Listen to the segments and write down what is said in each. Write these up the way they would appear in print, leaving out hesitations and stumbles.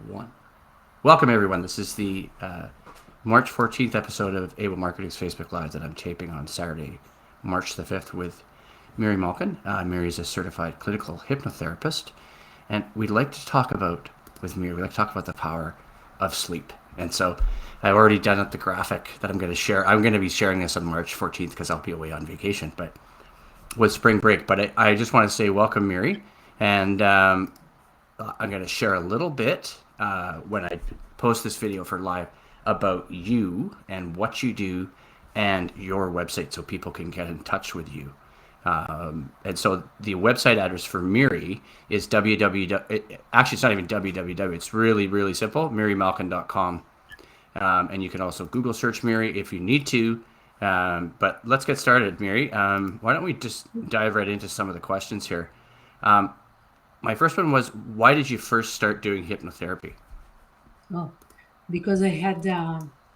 One. Welcome, everyone. This is the March 14th episode of Abel Marketing's Facebook Live that I'm taping on Saturday, March the 5th with Miri Malkin. Miri is a certified clinical hypnotherapist, and we'd like to talk about, with Miri, we'd like to talk about the power of sleep. And so I've already done up the graphic that I'm going to share. I'm going to be sharing this on March 14th because I'll be away on vacation, but with spring break. But I just want to say welcome, Miri, and I'm going to share a little bit when I post this video for live about you and what you do and your website so people can get in touch with you. And so the website address for Miri is actually it's not even www, it's really, really simple, mirimalkin.com. And you can also Google search Miri if you need to. But let's get started, Miri. Why don't we just dive right into some of the questions here? My first one was, why did you first start doing hypnotherapy? Oh, because I had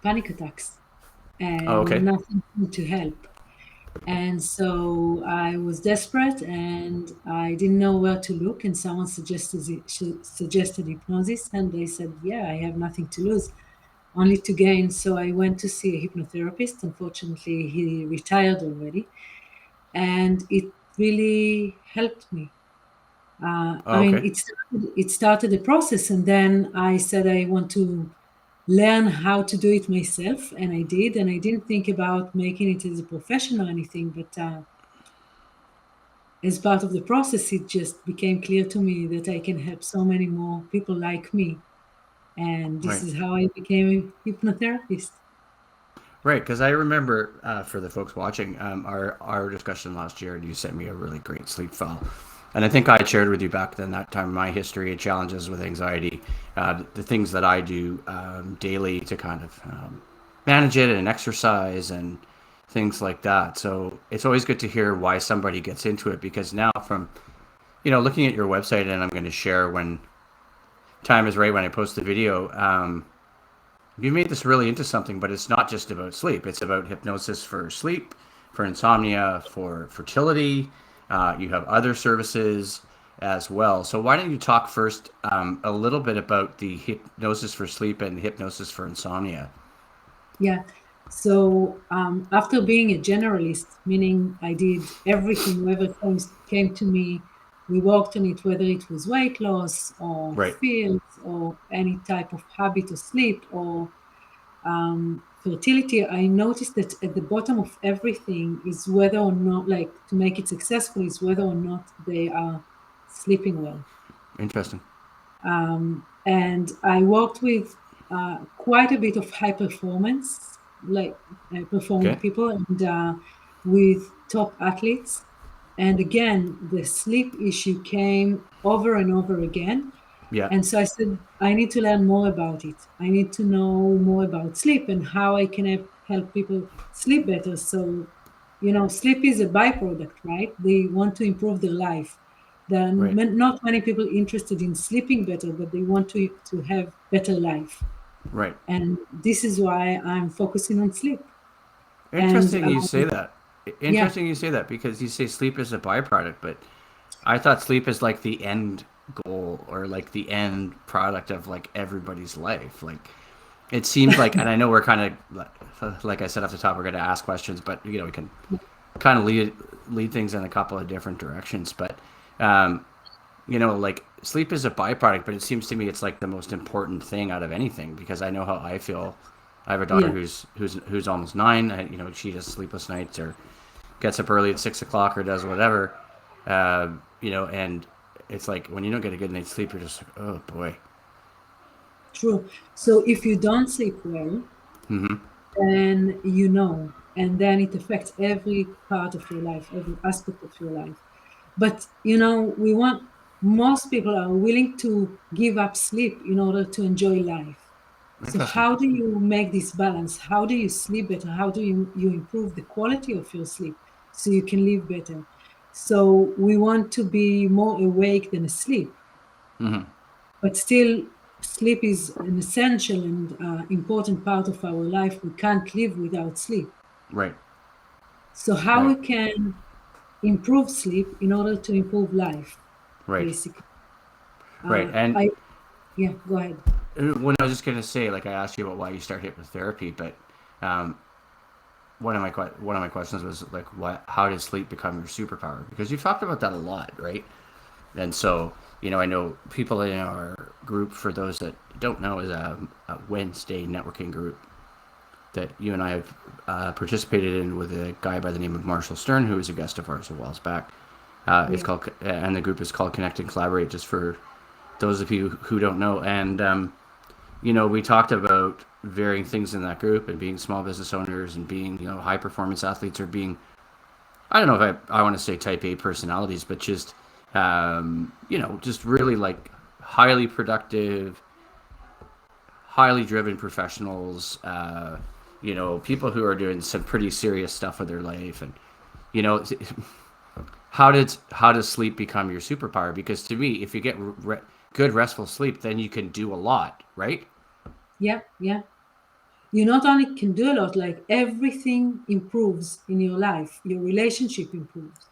panic attacks Oh, and okay. nothing seemed to help. And so I was desperate and I didn't know where to look. And someone suggested hypnosis. And they said, yeah, I have nothing to lose, only to gain. So I went to see a hypnotherapist. Unfortunately, he retired already. And it really helped me. Oh, okay. It started the process, and then I said I want to learn how to do it myself, and I did. And I didn't think about making it as a profession or anything, but as part of the process, it just became clear to me that I can help so many more people like me, and this Right. is how I became a hypnotherapist. Right, because I remember for the folks watching our discussion last year, and you sent me a really great sleep file, and I think I shared with you back then that time my history and challenges with anxiety, the things that I do daily to kind of manage it and exercise and things like that. So it's always good to hear why somebody gets into it because now from looking at your website, and I'm going to share when time is right when I post the video. You made this really into something, but it's not just about sleep. It's about hypnosis for sleep, for insomnia, for fertility. You have other services as well. So why don't you talk first a little bit about the hypnosis for sleep and hypnosis for insomnia? Yeah. So after being a generalist, meaning I did everything, whoever came to me, we worked on it, whether it was weight loss or Right. fields or any type of habit or sleep or fertility. I noticed that at the bottom of everything is whether or not, like to make it successful, is whether or not they are sleeping well. Interesting. And I worked with quite a bit of high performance, like performing Okay. people, and with top athletes. And again, the sleep issue came over and over again. Yeah. And so I said, I need to learn more about it. I need to know more about sleep and how I can help people sleep better. So, sleep is a byproduct, right? They want to improve their life. There are Right. not many people interested in sleeping better, but they want to have better life. Right. And this is why I'm focusing on sleep. And Interesting you say that. yeah, Interesting you say that because you say sleep is a byproduct, but I thought sleep is like the end goal or like the end product of like everybody's life. Like it seems like, and I know we're kind of like I said off the top, we're going to ask questions, but we can kind of lead things in a couple of different directions. But um, like sleep is a byproduct, but it seems to me it's like the most important thing out of anything because I know how I feel. I have a daughter yeah, who's almost 9. She does sleepless nights or gets up early at 6 o'clock or does whatever. And it's like when you don't get a good night's sleep, you're just like, oh boy. true. So if you don't sleep well, Mm-hmm. then and then it affects every part of your life, every aspect of your life. But most people are willing to give up sleep in order to enjoy life. So Interesting. how do you make this balance? How do you sleep better? How do you improve the quality of your sleep so you can live better? So we want to be more awake than asleep, Mm-hmm. but still sleep is an essential and important part of our life. We can't live without sleep. Right. So how Right. we can improve sleep in order to improve life, Right. basically. Right. And I Yeah, go ahead. When I was just gonna say, like I asked you about why you start hypnotherapy, but um, one of my questions was like, what? How does sleep become your superpower? Because you've talked about that a lot, right? And so, I know people in our group, for those that don't know, is a Wednesday networking group that you and I have participated in with a guy by the name of Marshall Stern, who was a guest of ours a while back. It's Yeah. called, and the group is called Connect and Collaborate, just for those of you who don't know. And we talked about varying things in that group and being small business owners and being, high performance athletes, or being, I don't know if I want to say type A personalities, but just, just really like highly productive, highly driven professionals, people who are doing some pretty serious stuff with their life. And, you know, how does sleep become your superpower? Because to me, if you get good restful sleep, then you can do a lot, right? Yeah. Yeah. You not only can do a lot, like everything improves in your life. Your relationship improves,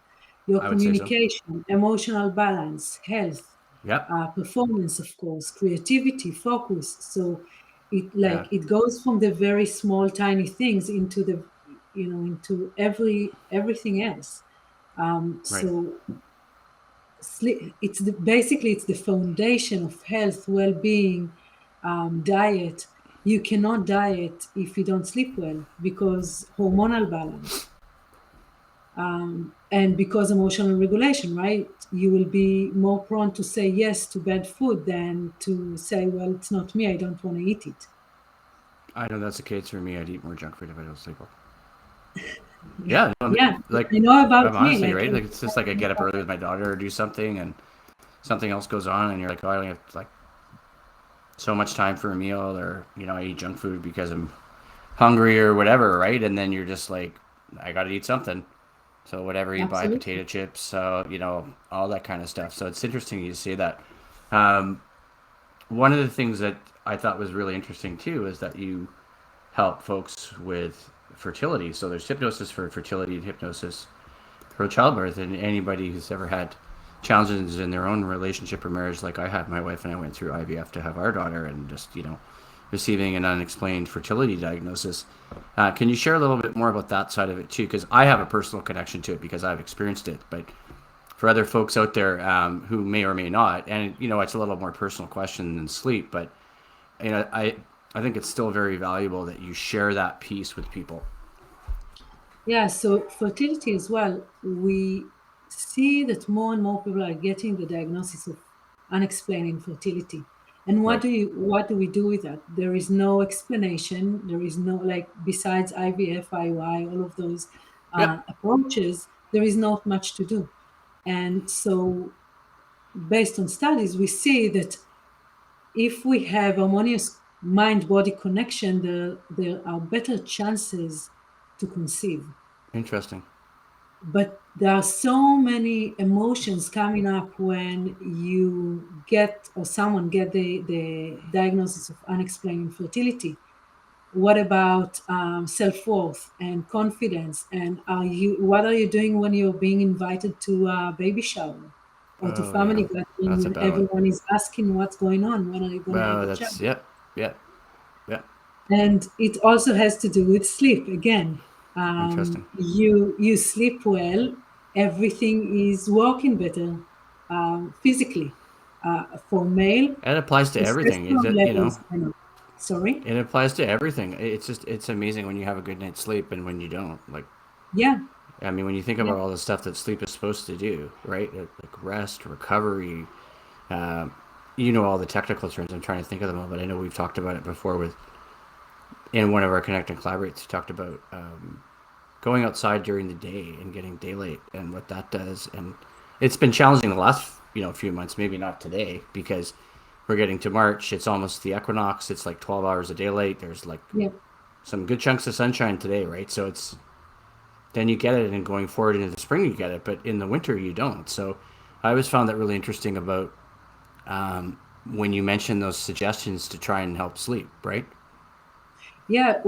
your I would say so. communication, emotional balance, health, Yep. performance, of course, creativity, focus. So Yeah. it goes from the very small, tiny things into the into everything else. Right. So sleep, basically it's the foundation of health, well-being, diet. You cannot diet if you don't sleep well, because hormonal balance, and because emotional regulation, right? You will be more prone to say yes to bad food than to say, well, it's not me, I don't want to eat it. I know that's the case for me. I'd eat more junk food if I don't sleep well. Yeah. No, Yeah, like, I know I'm about me, honestly, like right? Like, it's just like I get up early with my daughter or do something, and something else goes on, and you're like, oh, I only have like so much time for a meal, or, I eat junk food because I'm hungry or whatever, right? And then you're just like, I got to eat something. So whatever you buy, absolutely. potato chips, all that kind of stuff. So it's interesting you say that. Um, One of the things that I thought was really interesting too is that you help folks with fertility. So there's hypnosis for fertility and hypnosis for childbirth, and anybody who's ever had challenges in their own relationship or marriage, like I had. My wife and I went through IVF to have our daughter, and just, receiving an unexplained fertility diagnosis. Can you share a little bit more about that side of it too? Because I have a personal connection to it because I've experienced it, but for other folks out there who may or may not, and it's a little more personal question than sleep, but I think it's still very valuable that you share that piece with people. Yeah, so fertility as well, we see that more and more people are getting the diagnosis of unexplained infertility. And Right. what do we do with that? There is no explanation. There is no, like, besides IVF, IUI, all of those Yep. approaches, there is not much to do. And so, based on studies, we see that if we have harmonious mind-body connection, there are better chances to conceive. Interesting. But there are so many emotions coming up when you get, or someone get, the diagnosis of unexplained infertility. What about self-worth and confidence? And what are you doing when you're being invited to a baby shower or to Oh yeah, family gathering that's a and bad one. everyone is asking what's going on? When are you going to have Well, a child? that's yep, yep, yep. And it also has to do with sleep again. Interesting. You sleep well, everything is working better, physically, for male, It applies to everything. Is testosterone it? levels went up. Sorry. It applies to everything. It's amazing when you have a good night's sleep and when you don't. Like, Yeah. I mean, when you think Yeah. about all the stuff that sleep is supposed to do, right? Like rest, recovery. Um, all the technical terms. I'm trying to think of them all, but I know we've talked about it before with in one of our Connect and Collaborates. We talked about going outside during the day and getting daylight and what that does. And it's been challenging the last few months. Maybe not today because we're getting to March. It's almost the equinox. It's like 12 hours of daylight. There's like Yeah. some good chunks of sunshine today, right? So it's then you get it, and going forward into the spring you get it, but in the winter you don't. So I always found that really interesting about when you mention those suggestions to try and help sleep, right? Yeah.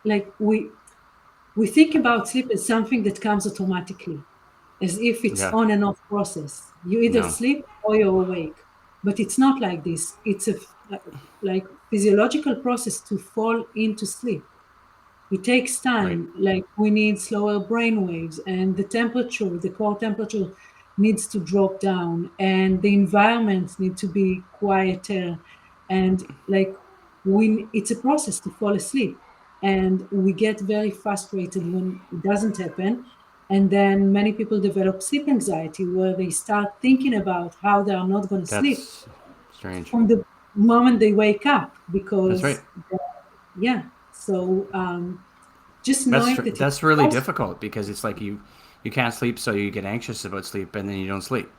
Like, we think about sleep as something that comes automatically, as if it's Yeah. on and off process. You either No. sleep or you're awake. But it's not like this. It's a like physiological process to fall into sleep. It takes Right. time. Like we need slower brain waves, and the temperature, the core temperature, needs to drop down, and the environment need to be quieter, and like it's a process to fall asleep, and we get very frustrated when it doesn't happen, and then many people develop sleep anxiety where they start thinking about how they are not going to sleep That's strange. from the moment they wake up That's right. because yeah. So just knowing that it's That's really possible. difficult because it's like you can't sleep, so you get anxious about sleep, and then you don't sleep.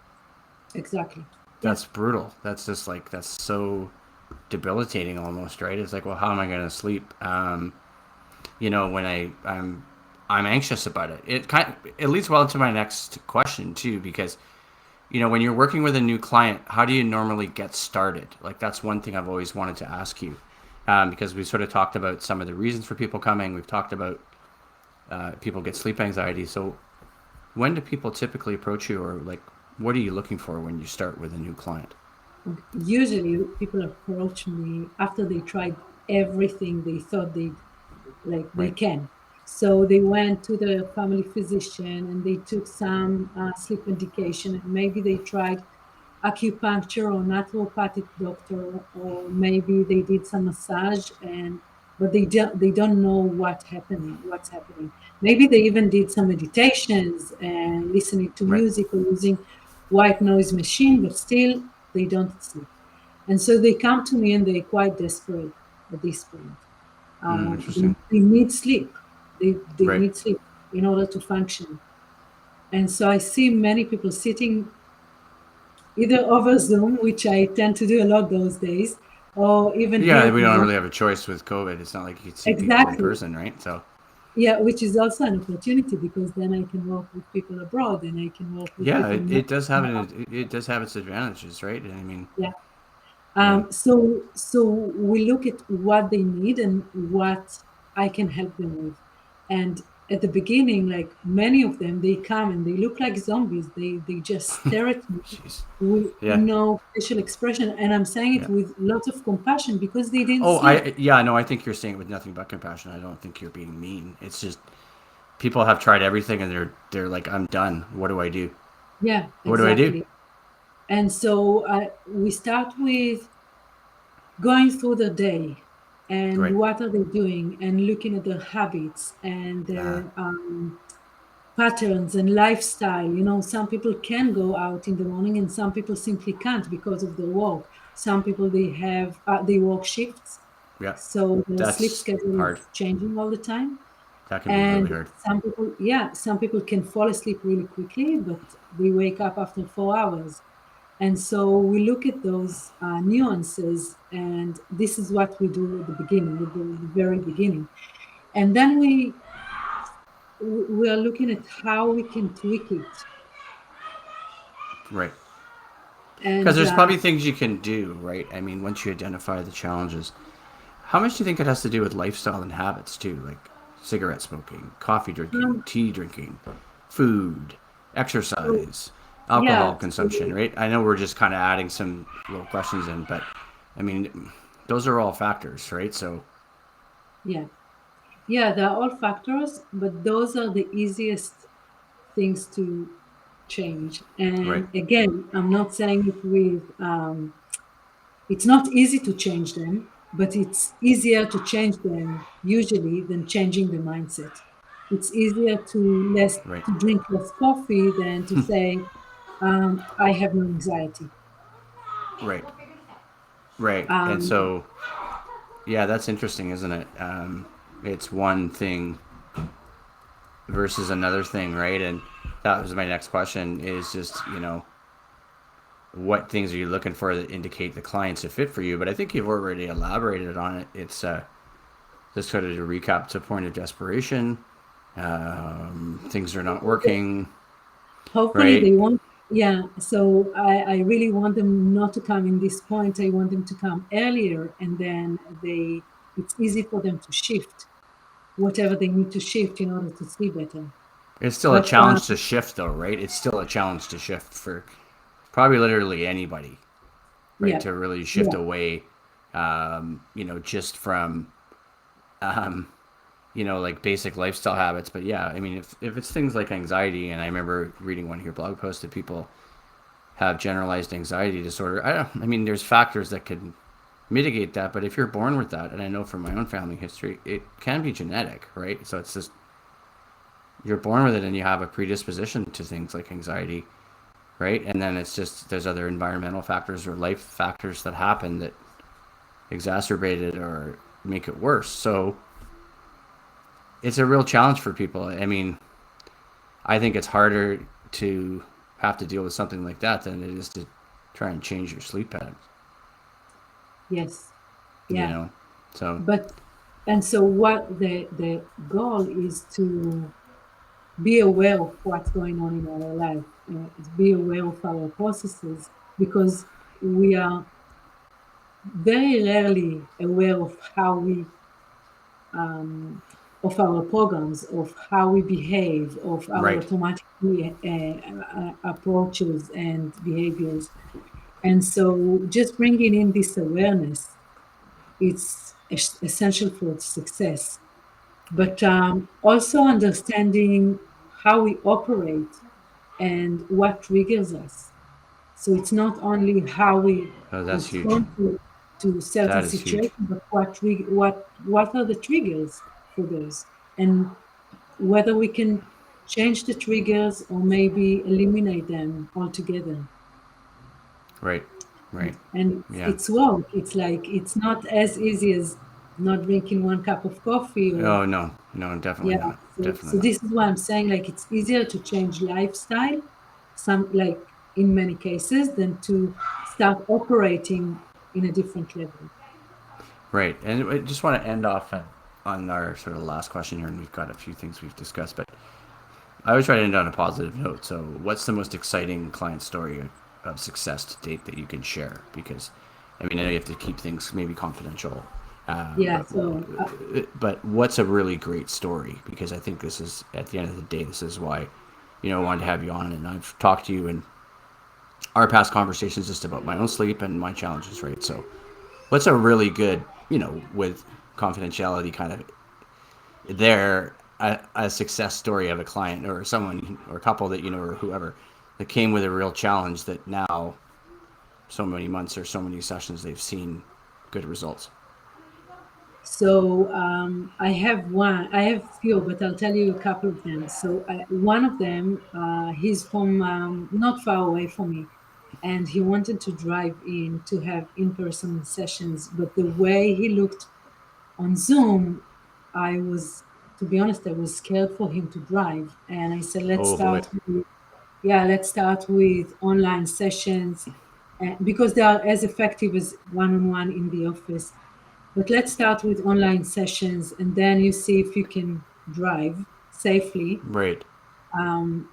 Exactly. Yeah. That's brutal. That's just like that's so debilitating almost, right? It's like, well, how am I going to sleep? When I'm anxious about it. It leads well to my next question too, because when you're working with a new client, how do you normally get started? Like that's one thing I've always wanted to ask you, because we sort of talked about some of the reasons for people coming. We've talked about people get sleep anxiety. So when do people typically approach you, or like what are you looking for when you start with a new client? Usually people approach me after they tried everything they thought they Right. can. So they went to the family physician and they took some sleep medication, and maybe they tried acupuncture or naturopathic doctor, or maybe they did some massage, and but they don't know what's happening. Maybe they even did some meditations and listening to Right. music or using white noise machine, but still they don't sleep. And so they come to me and they're quite desperate at this point. They, Interesting. they need sleep. They Right. need sleep in order to function. And so I see many people sitting either over Zoom, which I tend to do a lot those days, or even Yeah, here we in don't Vancouver. really have a choice with COVID. It's not like you could see people in Exactly. person, right? So Yeah, which is also an opportunity because then I can work with people abroad and I can work with yeah, people it, more. it does have it does have its advantages, right? I mean, Yeah. yeah, So we look at what they need and what I can help them with. And at the beginning, like many of them, they come and they look like zombies. They just stare at me jeez, with yeah, no facial expression. And I'm saying yeah. it with lots of compassion because they didn't Oh, sleep. no, I think you're saying it with nothing but compassion. I don't think you're being mean. It's just people have tried everything and they're like, I'm done. What do I do? Yeah, What do I do? exactly. And so we start with going through the day and Right. what are they doing and looking at their habits and Uh, their patterns and lifestyle. Some people can go out in the morning and some people simply can't because of their work. Some people they work shifts, yeah, so the sleep that's schedule hard. is changing all the time. That can be really And hard. some people can fall asleep really quickly, but they wake up after 4 hours. And so we look at those nuances, and this is what we do at the beginning, at the very beginning. And then we are looking at how we can tweak it. Right. Because And there's probably things you can do, right? I mean, once you identify the challenges, how much do you think it has to do with lifestyle and habits too, like cigarette smoking, coffee drinking, um, tea drinking, food, so, exercise, yeah, alcohol consumption, so, right? I know we're just kind of adding some little questions in, but I mean, those are all factors, right? So, yeah, yeah, they're all factors, but those are the easiest things to change. right, And again, I'm not saying it with it's not easy to change them, but it's easier to change them usually than changing the mindset. It's easier right, to drink less coffee than to say, I have no anxiety. right, right. And Um, so, yeah, that's interesting, isn't it? It's one thing versus another thing, right? And that was my next question is just, what things are you looking for that indicate the client's a fit for you? But I think you've already elaborated on it. It's just sort of to recap to point of desperation. Things are not working, Hopefully right? they won't. Yeah, so I really want them not to come in this point. I want them to come earlier, and then it's easy for them to shift whatever they need to shift in order to see better. It's still a But challenge to shift, though, right? It's still a challenge to shift for probably literally anybody. right? Yeah. To really shift Yeah. away, just from, um, like basic lifestyle habits. But yeah, I mean, if it's things like anxiety, and I remember reading one of your blog posts that people have generalized anxiety disorder. I mean, there's factors that could mitigate that, but if you're born with that, and I know from my own family history, it can be genetic, right? So it's just you're born with it, and you have a predisposition to things like anxiety, right? And then it's just there's other environmental factors or life factors that happen that exacerbate it or make it worse. So it's a real challenge for people. I mean, I think it's harder to have to deal with something like that than it is to try and change your sleep patterns, Yes. you Yeah. know? So, But and so what the goal is to be aware of what's going on in our life, be aware of our processes, because we are very rarely aware of how we of our programs, of how we behave, of our right, automatic approaches and behaviors. And so just bringing in this awareness, it's essential for success. right. But also understanding how we operate and what triggers us. So it's not only how we Oh, that's huge. respond to certain That is huge. situations, but what are the triggers for those, and whether we can change the triggers or maybe eliminate them altogether. Right, right. And Yeah. it's work. It's like it's not as easy as not drinking one cup of coffee or Oh, no, no, definitely yeah. not. So Definitely not. this is why I'm saying like it's easier to change lifestyle, some like in many cases, than to start operating in a different level. Right. And I just want to end off on our sort of last question here, and we've got a few things we've discussed, but I always try to end on a positive note. So, what's the most exciting client story of success to date that you can share? Because, I mean, I know you have to keep things maybe confidential, Yeah. but So what's a really great story? Because I think this is at the end of the day, this is why, I wanted to have you on, and I've talked to you in our past conversations just about my own sleep and my challenges, right? So, what's a really good, with confidentiality kind of there, a success story of a client or someone or a couple that or whoever that came with a real challenge that now so many months or so many sessions they've seen good results. I have one. I have few, but I'll tell you a couple of them. One of them, he's from not far away from me, and he wanted to drive in to have in-person sessions. But the way he looked on Zoom, I was, to be honest, I was scared for him to drive, and I said, Oh boy. let's start with online sessions, because they are as effective as one-on-one in the office. But let's start with online sessions, and then you see if you can drive safely, Right.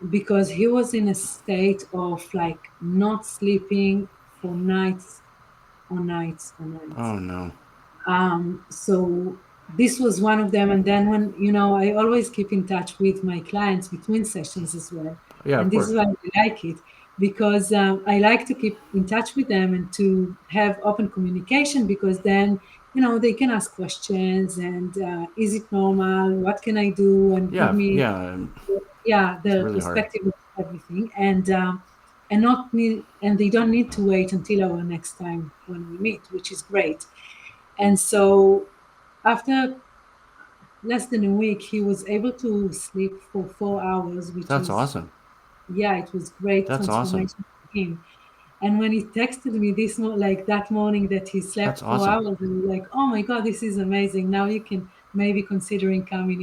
because he was in a state of like not sleeping for nights on nights on nights. Oh no. So this was one of them. And then when, I always keep in touch with my clients between sessions as well. Yeah, And of this course. is why I like it, because I like to keep in touch with them and to have open communication, because then, they can ask questions and is it normal? What can I do? And give Yeah, me, yeah. yeah, It's the really hard. perspective of everything. And not need, and they don't need to wait until our next time when we meet, which is great. And so after less than a week, he was able to sleep for 4 hours, which That's was, awesome. yeah, it was great That's awesome. transformation for him. And when he texted me like that morning that he That's slept four awesome. hours, and like, oh my God, this is amazing. Now you can maybe considering coming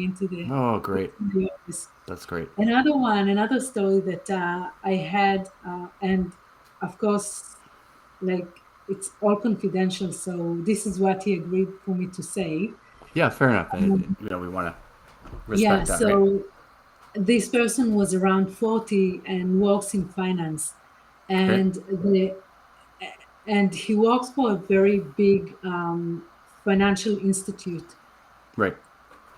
Oh, great. into the office. That's great. Another story that I had, and of course, like it's all confidential. So this is what he agreed for me to say. Yeah, fair enough. Um, We want to Yeah, respect that, right? so this person was around 40 and works in finance, Okay. and he works for a very big financial institute, Right.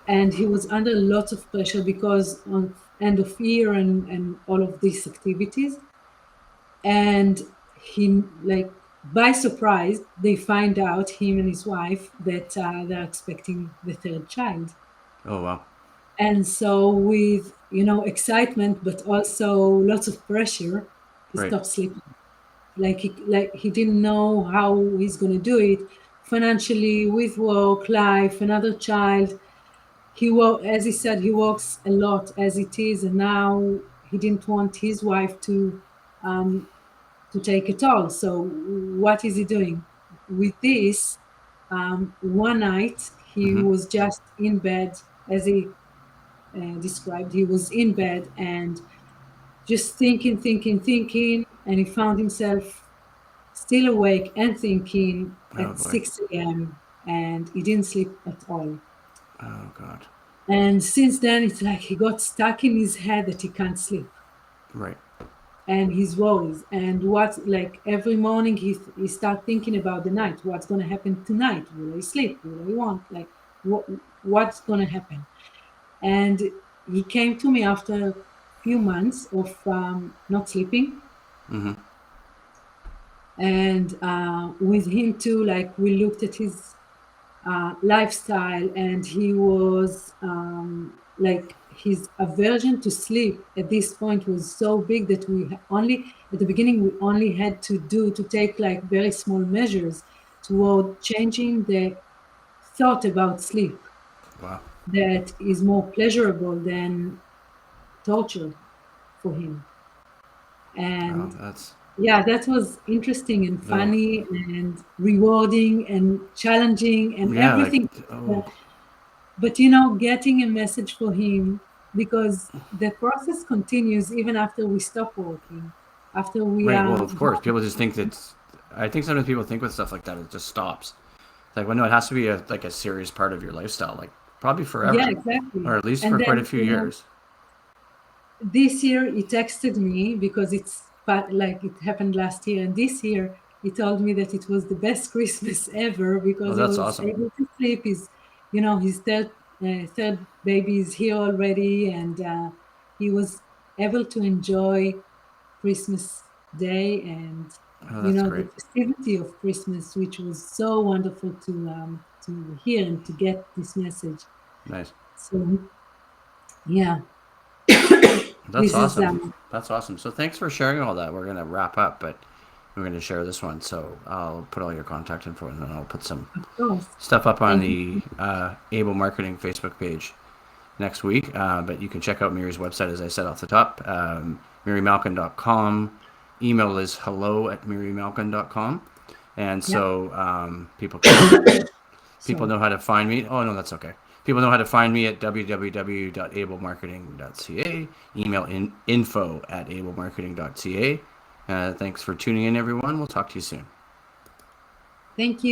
and he was under lots of pressure because on end of year and all of these activities, and he like by surprise, they find out, him and his wife, that they're expecting the third child. Oh wow. And so, with excitement, but also lots of pressure, he Right. stopped sleeping. Like he didn't know how he's going to do it financially, with work, life, another child. As he said, he works a lot as it is, and now he didn't want his wife um, to take it all. So what is he doing with this? One night he Mm-hmm. was just in bed, as he described. He was in bed and just thinking, thinking, thinking, and he found himself still awake and thinking Oh at boy. 6 a.m. and he didn't sleep at all. Oh god. And since then, it's like he got stuck in his head that he can't sleep, Right. and his worries. And what, like every morning, he start thinking about the night. What's going to happen tonight? Will I sleep? Will I want? Like, what what's going to happen? And he came to me after a few months of not sleeping, Mm-hmm. and with him too. Like, we looked at his lifestyle, and he was like, his aversion to sleep at this point was so big that only at the beginning we only had to take like very small measures toward changing the thought about sleep, Wow. that is more pleasurable than torture for him. Wow. And That's yeah, that was interesting and no. funny and rewarding and challenging and Yeah. Like everything. oh. But getting a message for him, because the process continues even after we stop working, after we Right. Well, are of course, done. people just think that. I think sometimes people think with stuff like that it just stops. Like, well, no, it has to be a serious part of your lifestyle, like probably Yeah, forever, exactly. or at least for And quite a then, few years. this year he texted me, because like it happened last year, and this year he told me that it was the best Christmas ever, Oh, because he that's was awesome. able to sleep. His third baby is here already, and he was able to enjoy Christmas Day, and Oh, that's the great. festivity of Christmas, which was so wonderful to hear and to get this message. Nice. So yeah, That's this is awesome. That's awesome. So thanks for sharing all that. We're gonna wrap up, but we're gonna share this one. So I'll put all your contact info, and then I'll put some of course. stuff up on Thank you. the Able Marketing Facebook page next week. But you can check out Miri's website, as I said off the top, mirimalkin.com. Email is hello@mirimalkin.com. And Yeah. so people Sorry. know how to find me. Oh no, that's okay. People know how to find me at www.ablemarketing.ca. Email info@ablemarketing.ca. Thanks for tuning in, everyone. We'll talk to you soon. Thank you.